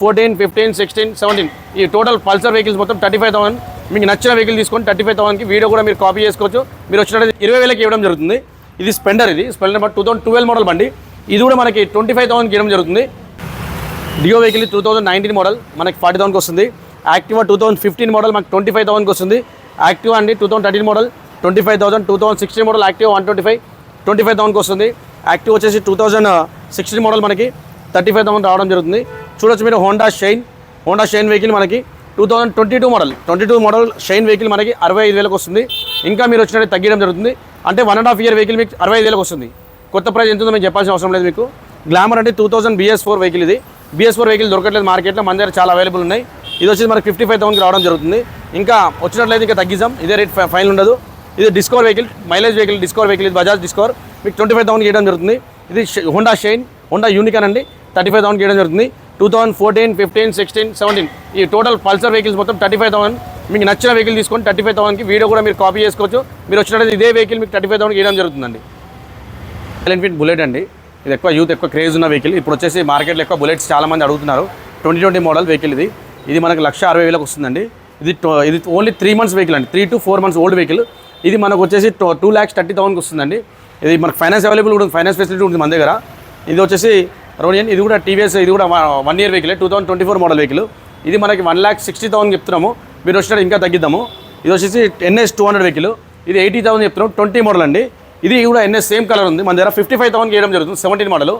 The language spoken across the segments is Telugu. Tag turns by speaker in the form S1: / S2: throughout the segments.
S1: 14, 15, 16, 17 ఈ టోటల్ పల్సర్ వెహికల్స్ మొత్తం 35,000 మీకు నచ్చిన వెహికల్ తీసుకొని 35,000కి వీడియో కూడా మీరు కాపీ చేసుకోవచ్చు. మీరు వచ్చినట్టు 20,000కి ఇవ్వడం జరుగుతుంది. ఇది స్ప్లెండర్, ఇది స్ప్లెండర్ 2012 మోడల్ బండి. ఇది కూడా మనకి 25,000కి ఇవ్వడం జరుగుతుంది. డియో వెహికల్ 2019 మోడల్ మనకి 40,000కి వస్తుంది. యాక్టివా 2015 మోడల్ మనకి 25,000కి వస్తుంది. యాక్టివా అండి 2013 మోడల్ 25,000. 2016 మోడల్ యాక్టివా 25,000కి వస్తుంది. యాక్టివ్ వచ్చేసి 2016 మోడల్ మనకి 35,000 రావడం జరుగుతుంది. చూడొచ్చు మీరు హోండా షైన్ వెహికల్ మనకి 2022 మోడల్ షైన్ వెహికల్ మనకి 65,000కి వస్తుంది. ఇంకా మీరు వచ్చినట్టు తగ్గడం జరుగుతుంది. అంటే 1.5 ఇయర్ వెహికల్ మీకు 65,000కి వస్తుంది. కొత్త ప్రైస్ ఎంత ఉందో మీకు చెప్పాల్సిన అవసరం లేదు. మీకు గ్లామర్ అంటే 2000 BS4 వెహికల్. ఇది BS4 వెహికల్ దొరకట్లేదు మార్కెట్లో, మన దగ్గర చాలా అవైలబుల్ ఉన్నాయి. ఇది వచ్చేసి మనకి 55,000కి రావడం జరుగుతుంది. ఇంకా వచ్చినట్లయితే ఇంకా తగ్గిస్తాం, ఇదే రేట్ ఫైనల్ ఉండదు. ఇది discover vehicle, mileage vehicle, discover vehicle. ఇది బజాజ్ డిస్కవర్ మీకు 25,000కి ఇవ్వడం జరుగుతుంది. ఇది హోండా షైన్, హోండా యూనికాన్ అండి 35,000కి ఇవ్వడం జరుగుతుంది. 2014, 15, 16, 17 ఈ టోటల్ పల్సర్ వెహికల్స్ మొత్తం 35,000 మీకు నచ్చిన వెహికల్ తీసుకొని 35,000కి వీడియో కూడా మీరు కాపీ చేసుకోవచ్చు. మీరు వచ్చినట్టు ఇదే వెహికల్ మీకు 35,000కి ఇవ్వడం జరుగుతుందండి. రాయల్ ఎన్ఫీల్డ్ బుల్లెట్ అండి, ఇది ఎక్కువ క్రేజ్ ఉన్న వెహికల్. ఇప్పుడు వచ్చేసి మార్కెట్లో ఎక్కువ బుల్లెట్స్ చాలామంది అడుగుతున్నారు. 2020 మోడల్ వెహికల్. ఇది మనకి 1,60,000కి వస్తుందండి. ఇది ఓన్లీ 3 months వెహికల్ అండి, 3 to 4 months ఓల్డ్ వెహికల్. ఇది మనకు వచ్చేసి 2,30,000కి వస్తుందండి. ఇది మనకు ఫైనాన్స్ అవైలబుల్ కూడా, ఫైనాన్స్ ఫెసిలిటీ ఉంటుంది మన దగ్గర. ఇది వచ్చేసి రోనియన్, ఇది కూడా TVS, ఇది కూడా 1 year వెహికల్, 2024 మోడల్ వెహికల్. ఇది మనకి 1,60,000 చెప్తున్నాము. మీరు వచ్చినట్టు ఇంకా తగ్గిద్దాము. ఇది వచ్చేసి NS 200 వెహికల్. ఇది 80,000 చెప్తున్నాము, 20 మోడల్ అండి. ఇది కూడా NS సేమ్ కలర్ ఉంది. మన దగ్గర 55,000కి ఇవ్వడం జరుగుతుంది. 17 మోడల్.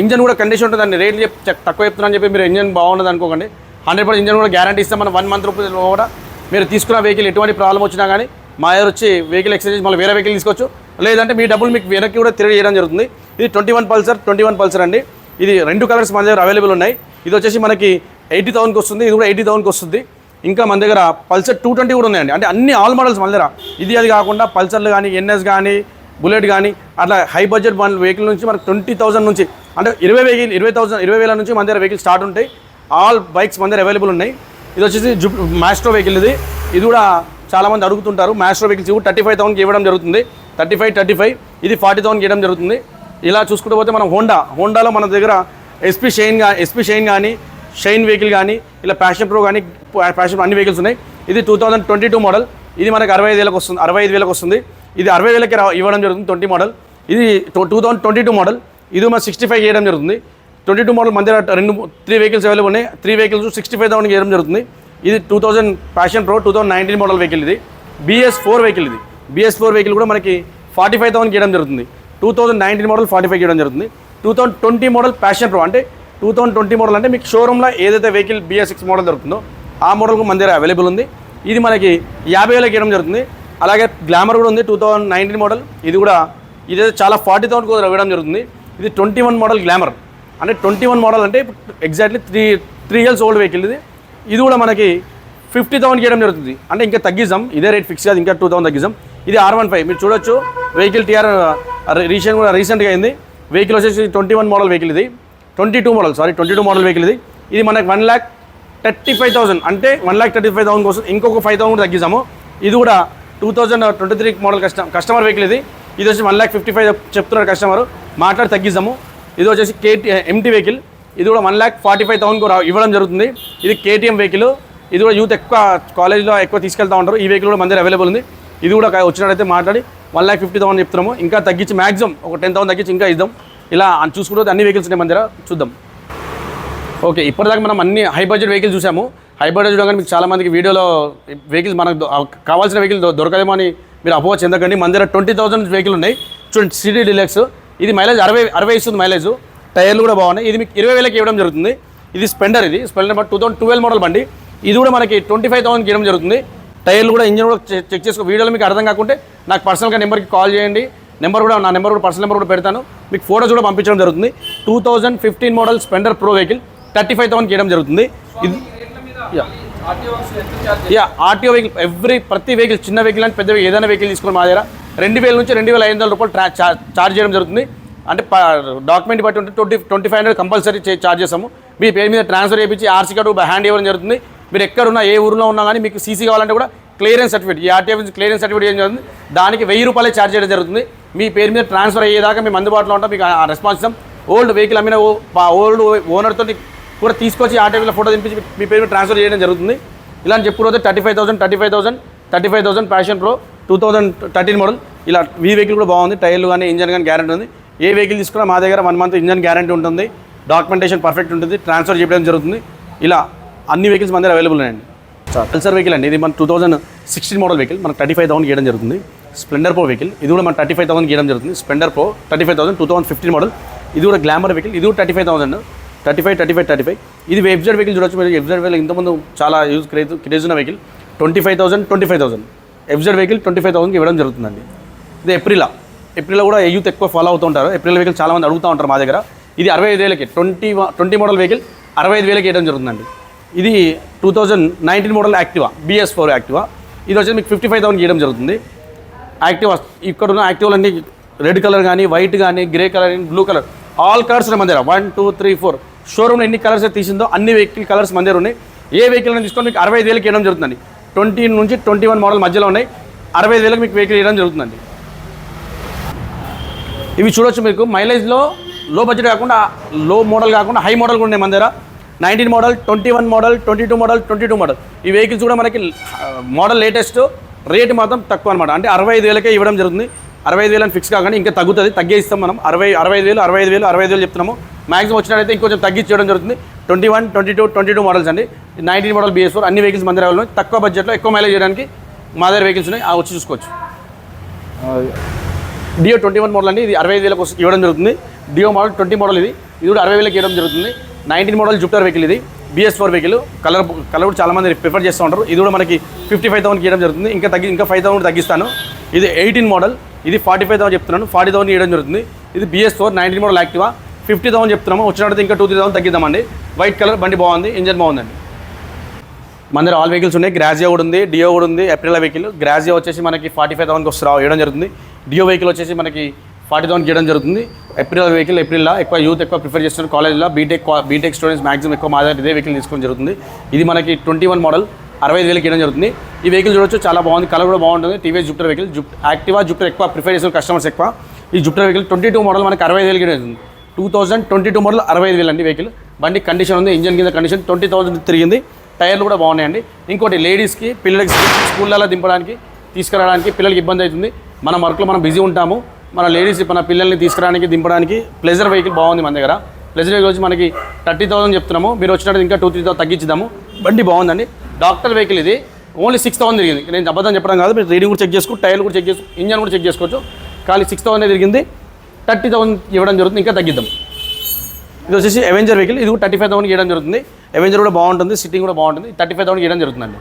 S1: ఇంజన్ కూడా కండిషన్ ఉంటుందండి. రేట్లు తక్కువ చెప్తున్నాను చెప్పి మీరు ఇంజన్ బాగుండదు అనుకోకండి. 100% ఇంజన్ కూడా గ్యారంటీ ఇస్తాం. మనం 1 month రూపాయలు కూడా మీరు తీసుకున్న వెహికల్ ఎటువంటి ప్రాబ్లం వచ్చినా కానీ మా దగ్గర వచ్చి వెహికల్ ఎక్స్చేంజ్ మళ్ళీ వేరే వెహికల్ తీసుకోవచ్చు. లేదంటే మీ డబ్బులు మీకు వెనక్కి కూడా తిరిగి చేయడం జరుగుతుంది. ఇది 21 పల్సర్ అండి. ఇది 2 కలర్స్ మన దగ్గర అవైలబుల్ ఉన్నాయి. ఇది వచ్చేసి మనకి 80,000కి వస్తుంది. ఇది కూడా 80,000కి వస్తుంది. ఇంకా మన దగ్గర పల్సర్ 220 కూడా ఉన్నాయండి. అంటే అన్ని ఆల్ మోడల్స్ మన దగ్గర. ఇది అది కాకుండా పల్సర్లు కానీ, NS కానీ, బుల్లెట్ కానీ అట్లా హై బడ్జెట్ వెహికల్ నుంచి మనకు 20,000 నుంచి అంటే 20,000 నుంచి మన దగ్గర వెహికల్ స్టార్ట్ ఉంటాయి. ఆల్ బైక్స్ మన దగ్గర అవైలబుల్ ఉన్నాయి. ఇది వచ్చేసి మాస్ట్రో వెహికల్. ఇది కూడా చాలామంది అడుగుతుంటారు. మాస్ట్రో వెహికల్స్ కూడా 35,000కి ఇవ్వడం జరుగుతుంది. 35 ఇది 40,000కి ఇవ్వడం జరుగుతుంది. ఇలా చూసుకుంటూ పోతే మనం హోండాలో మన దగ్గర ఎస్పీ షైన్ కానీ, షైన్ వెహికల్ కానీ, ఇలా ప్యాషన్ ప్రో కానీ, ప్యాషన్ అన్ని వెహికల్స్ ఉన్నాయి. ఇది 2022 మోడల్. ఇది మనకి 65,000కి వస్తుంది. ఇది 60,000కి ఇవ్వడం జరుగుతుంది. 20 మోడల్. ఇది 2022 మోడల్. ఇది మన 65 ఇవ్వడం జరుగుతుంది. 22 మోడల్ మన దగ్గర 3 వెహికల్స్ అవైలబుల్ ఉన్నాయి. 3 వెహికల్స్ 65,000కి ఇవ్వడం జరుగుతుంది. ఇది 2000 ప్యాషన్ ప్రో 2019 మోడల్ వెహికల్. ఇది BS4 వెహికల్. ఇది BS4 వెహికల్ కూడా మనకి 45,000కి ఇవ్వడం జరుగుతుంది. 2019 మోడల్ 45 ఇవ్వడం జరుగుతుంది. 2020 మోడల్ ప్యాషన్ ప్రో అంటే 2020 మోడల్ అంటే మీకు షోరూమ్లో ఏదైతే వెహికల్ BS6 మోడల్ దొరుకుతుందో ఆ మోడల్కు మన దగ్గర అవైలబుల్ ఉంది. ఇది మనకి 50,000కి ఇవ్వడం జరుగుతుంది. అలాగే గ్లామర్ కూడా ఉంది 2019 మోడల్. ఇదైతే చాలా 40,000కి ఇవ్వడం జరుగుతుంది. ఇది 21 మోడల్ గ్లామర్. అంటే 21 మోడల్ అంటే ఎగ్జాక్ట్లీ 3 years ఓల్డ్ వెహికల్. ఇది కూడా మనకి 50,000కి ఇవ్వడం జరుగుతుంది. అంటే ఇంకా తగ్గిస్తాం, ఇదే రేట్ ఫిక్స్ కాదు, ఇంకా 2,000 తగ్గిస్తాం. ఇది R15 మీరు చూడొచ్చు. వెహికల్ TR రీసెంట్గా అయింది. వెహికల్ వచ్చేసి 21 మోడల్ వెహికల్. ఇది 22 మోడల్ వెహికల్. ఇది మనకి 1,35,000 అంటే 1,35,000 కోసం ఇంకొక 5,000 కూడా తగ్గిస్తాము. ఇది కూడా 2023 మోడల్ కస్టమర్ వెహికల్. ఇది వచ్చి 1,55,000 చెప్తున్నారు కస్టమర్, మాట్లాడి తగ్గిస్తాము. ఇది వచ్చేసి MT వెహికల్. ఇది కూడా 1,45,000 ఇవ్వడం జరుగుతుంది. ఇది KTM వెహికల్. ఇది కూడా యూత్ ఎక్కువ కాలేజ్లో ఎక్కువ తీసుకెళ్తూ ఉంటారు. ఈ వెహికల్ కూడా మన దగ్గర అవైలబుల్ ఉంది. ఇది కూడా వచ్చినట్టయితే మాట్లాడి 1,50,000 చెప్తున్నాము. ఇంకా తగ్గించి మ్యాక్సిమం ఒక 10,000 తగ్గించి ఇంకా ఇద్దాం. ఇలా చూసుకుంటే అన్ని వెహికల్స్ ఉన్నాయి మన దగ్గర, చూద్దాం. ఓకే, ఇప్పటిదాకా మనం అన్ని హై బడ్జెట్ వెహికల్స్ చూసాము. హై బడ్జెట్ చూడగానే మీకు చాలామందికి వీడియోలో వెహికల్స్ మనకు కావాల్సిన వెహికల్ దొరకదేమో అని మీరు అపోవచ్చు. ఎందుకంటే మన దగ్గర 20,000 వెహికల్ ఉన్నాయి. చూడండి, సిటీ డిలక్స్. ఇది మైలేజ్ 60 ఇస్తుంది మైలేజ్. టైర్లు కూడా బాగున్నాయి. ఇది మీకు 20,000కి ఇవ్వడం జరుగుతుంది. ఇది స్ప్లెండర్. ఇది స్ప్లెండర్ 2012 మోడల్ బండి. ఇది కూడా మనకి 25,000కి ఇవ్వడం జరుగుతుంది. టైర్లు కూడా, ఇంజన్ కూడా చెక్ చేసుకో. వీడియోలో మీకు అర్థం కాకుంటే నాకు పర్సనల్గా నెంబర్కి కాల్ చేయండి. నా నెంబర్ కూడా పర్సనల్ నెంబర్ కూడా పెడతాను. మీకు ఫోటోస్ కూడా పంపించడం జరుగుతుంది. 2015 మోడల్ స్ప్లెండర్ ప్రో వెహికల్ 35,000కి ఇవ్వడం జరుగుతుంది. ఇది ఆర్టీఓ వెహికల్ ప్రతి వెహికల్, చిన్న వెహికల్ అంటే పెద్ద వెహికల్, ఏదైనా వెహికల్ తీసుకుని మా దగ్గర 2,000 నుంచి 2,500 రూపాయలు ఛార్జ్ చేయడం జరుగుతుంది. అంటే డాక్యుమెంట్ బట్టి ఉంటే 2,500 కంపల్సరీ ఛార్జ్ చేస్తాము. మీ పేరు మీద ట్రాన్స్ఫర్ చేయించి RC కార్డు హ్యాండ్ ఇవ్వడం జరుగుతుంది. మీరు ఎక్కడున్నా, ఏ ఊరిలో ఉన్నా కానీ మీకు CC కావాలంటే కూడా క్లియరెన్స్ సర్టిఫికేట్, ఈ ఆర్టీఓ క్లియరెన్స్ సర్టిఫికేట్ ఏం జరుగుతుంది, దానికి 1,000 రూపాయలే ఛార్జ్ చేయడం జరుగుతుంది. మీ పేరు మీద ట్రాన్స్ఫర్ అయ్యేదాకా మేము అందుబాటులో ఉంటాం. మీకు ఆ రెస్పాన్స్ ఇస్తాం. ఓల్డ్ వెహికల్ అమ్మిన ఓల్డ్ ఓనర్తో కూడా తీసుకొచ్చి ఆర్టీవీలో ఫోటో దింపించి మీ పేరు ట్రాన్స్ఫర్ చేయడం జరుగుతుంది. ఇలా అని చెప్పుకోతే 35,000 ప్యాషన్ ప్రో 2013 మోడల్. ఇలా ఈ వెహికల్ కూడా బాగుంది, టైర్లు కానీ ఇంజన్ కానీ గ్యారెంటీ ఉంది. ఏ వెహికల్ తీసుకున్నా మా దగ్గర 1 మంత్ ఇంజన్ గ్యారెంటీ ఉంటుంది, డాక్యుమెంటేషన్ పర్ఫెక్ట్ ఉంటుంది, ట్రాన్స్ఫర్ చేయడం జరుగుతుంది. ఇలా అన్ని వెహికల్స్ మన దగ్గర అవైలబుల్ ఉన్నాయండి. పల్సర్ వెహికల్ అండి, ఇది మన 2016 మోడల్ వెహికల్, మనకు 35,000 ఇవ్వడం జరుగుతుంది. స్ప్లెండర్ ప్రో వెహికల్, ఇది కూడా మన 35,000 ఇవ్వడం జరుగుతుంది. Splendor pro 35,000 2015 model. ఇది కూడా గ్లామర్ వెహికల్, ఇది కూడా 35,000 35. ఇది ఎఫ్జెడ్ వెహికల్ చూడొచ్చు మీరు. ఎఫ్జెడ్ వెహికల్ ఇంతకుముందు చాలా క్రేజ్ ఉన్న వెహికల్. 25,000 ఎఫ్జెడ్ వెహికల్ 25,000కి ఇవ్వడం జరుగుతుందండి. ఇది ఏప్రిల్లో కూడా యూత్ ఎక్కువ ఫాలో అవుతూ ఉంటారు. ఏప్రిల్ వెహికల్ చాలామంది అడుగుతూ ఉంటారు మా దగ్గర. ఇది 65,000కి 20 మోడల్ వెహికల్ 65,000కి ఇవ్వడం జరుగుతుందండి. ఇది 2019 మోడల్ యాక్టివా BS4 యాక్టివా. ఇది వచ్చి మీకు 55,000కి ఇవ్వడం జరుగుతుంది. యాక్టివా ఇక్కడ ఉన్న యాక్టివాలు అన్ని రెడ్ కలర్ కానీ, వైట్ కానీ, గ్రే కలర్ కానీ, బ్లూ కలర్, ఆల్ కలర్స్ ఉన్నాయి మన దగ్గర. 1 2 3 4 షోరూమ్లో ఎన్ని కలర్స్ తీసిందో అన్ని వెహికల్ కలర్స్ మన దగ్గర ఉన్నాయి. ఏ వెహికల్ అయినా తీసుకొని మీకు 65,000కి ఇవ్వడం జరుగుతుందండి. 20 నుంచి 21 మోడల్ మధ్యలో ఉన్నాయి. 65,000కి మీకు వెహికల్ ఇవ్వడం జరుగుతుందండి. ఇవి చూడొచ్చు మీకు మైలేజ్లో లో బడ్జెట్ కాకుండా, లో మోడల్ కాకుండా హై మోడల్ కూడా ఉన్నాయి మన దగ్గర. 19 మోడల్, 21 మోడల్, 22 మోడల్, 22 మోడల్. ఈ వెహికల్స్ కూడా మనకి మోడల్ లేటెస్ట్, రేట్ మాత్రం తక్కువ అనమాట. అంటే 65,000కే ఇవ్వడం జరుగుతుంది. 65,000 అని ఫిక్స్ కాకుండా ఇంకా తగ్గుతుంది, తగ్గే ఇస్తాం మనం. 65,000 చెప్తున్నాము. మ్యాక్సిమం వచ్చినట్టయితే ఇంకొంచెం తగ్గించి ఇవ్వడం జరుగుతుంది. 21, 22 మోడల్స్ అండి. 19 మోడల్ BS4 అన్ని వెహికల్స్ మన దగ్గర ఉన్నాయి. తక్కువ బడ్జెట్లో ఎక్కువ మైలేజ్ చేయడానికి మా దగ్గర వెహికల్స్ ఉన్నాయి, వచ్చి చూసుకోవచ్చు. డియో 21 మోడల్ అండి, ఇది 65,000కి ఇవ్వడం జరుగుతుంది. డియో మోడల్ 20 మోడల్, ఇది కూడా 60,000కి ఇవ్వడం జరుగుతుంది. 19 మోడల్ జూపిటర్ వెహికల్, ఇది BS4 వెహికల్. కలర్ కూడా చాలామంది ప్రిఫర్ చేస్తూ ఉంటారు. ఇది కూడా మనకి 55,000కి ఇవ్వడం జరుగుతుంది. ఇంకా 5,000 తగ్గిస్తాను. ఇది 18 మోడల్, ఇది 45,000 చెప్తున్నాను, 40,000 ఇవ్వడం జరుగుతుంది. ఇది BS4 19 మోడల్ యాక్టివా 50,000 చెప్తున్నాము. వచ్చినట్టు ఇంకా 2-3,000 తగ్గిద్దామండి. వైట్ కలర్ బండి బాగుంది, ఇంజన్ బాగుందండి. మన దగ్గర ఆల్ వెహికల్స్ ఉన్నాయి. గ్రాజియా కూడా ఉంది, డియో కూడా ఉంది. ఏప్రిల్ వెహికల్ గ్రాజియా వచ్చేసి మనకి 45,000కి ఇవ్వడం జరుగుతుంది. డియో వెహికల్ వచ్చేసి మనకి 40,000కి ఇవ్వడం జరుగుతుంది. ఏప్రిల్ వెహికల్ ఏప్రిల్లో ఎక్కువ యూత్ ఎక్కువ ప్రిఫర్ చేస్తున్నారు. కాలేజ్లో బీటెక్ స్టూడెంట్స్ మాక్సిమం ఎక్కువ మా దగ్గర ఇదే వెహికల్ తీసుకోవడం జరుగుతుంది. ఇది మనకి 21 మోడల్ 65,000కి ఇవ్వడం జరుగుతుంది. ఈ వెహికల్ చూడొచ్చు, చాలా బాగుంది, కలర్ కూడా బాగుంటుంది. TVS Jupiter vehicle, Activa Jupiter ఎక్కువ ప్రిఫర్ చేసిన కస్టమర్స్ ఎక్కువ. ఈ జూపిటర్ వెహికల్ 22 మోడల్ మనకి 65,000కి ఇవ్వడం జరుగుతుంది. 2022 మోడల్ 65,000 అండి వెహికల్. బండి కండిషన్ ఉంది, ఇంజన్ కింద కండిషన్ 20,000 తిరిగింది. టైర్లు కూడా బాగున్నాయండి. ఇంకోటి లేడీస్కి, పిల్లలకి స్కూళ్ళలో దింపడానికి, తీసుకురావడానికి పిల్లలకి ఇబ్బంది అవుతుంది. మన వర్క్లో మనం బిజీ ఉంటాము. మన లేడీస్ మన పిల్లల్ని తీసుకురావడానికి, దింపడానికి ప్లెజర్ వెహికల్ బాగుంది మన దగ్గర. ప్లెజర్ వెహికల్ వచ్చి మనకి 30,000 చెప్తున్నాము. మీరు వచ్చినట్టు ఇంకా 2-3,000 తగ్గించుదాము. బండి బాగుందండి. డాక్టర్ వెహికల్ ఇది ఓన్లీ 6,000 తిరిగింది. నేను అబద్ధం చెప్పడం కాదు, మీరు రీడింగ్ కూడా చెక్ చేసుకో, టైర్లు కూడా చెక్ చేసుకో, ఇంజన్ కూడా చెక్ చేసుకోవచ్చు. ఖాళీ 6,000 తిరిగింది. 30,000 ఇవ్వడం జరుగుతుంది, ఇంకా తగ్గిద్దాం. ఇది వచ్చేసి అవెంజర్ వెహికల్, ఇది కూడా 35,000కి ఇవ్వడం జరుగుతుంది. అవెంజర్ కూడా బాగుంటుంది, సిట్టింగ్ కూడా బాగుంటుంది. 35,000కి ఇవ్వడం జరుగుతుందండి.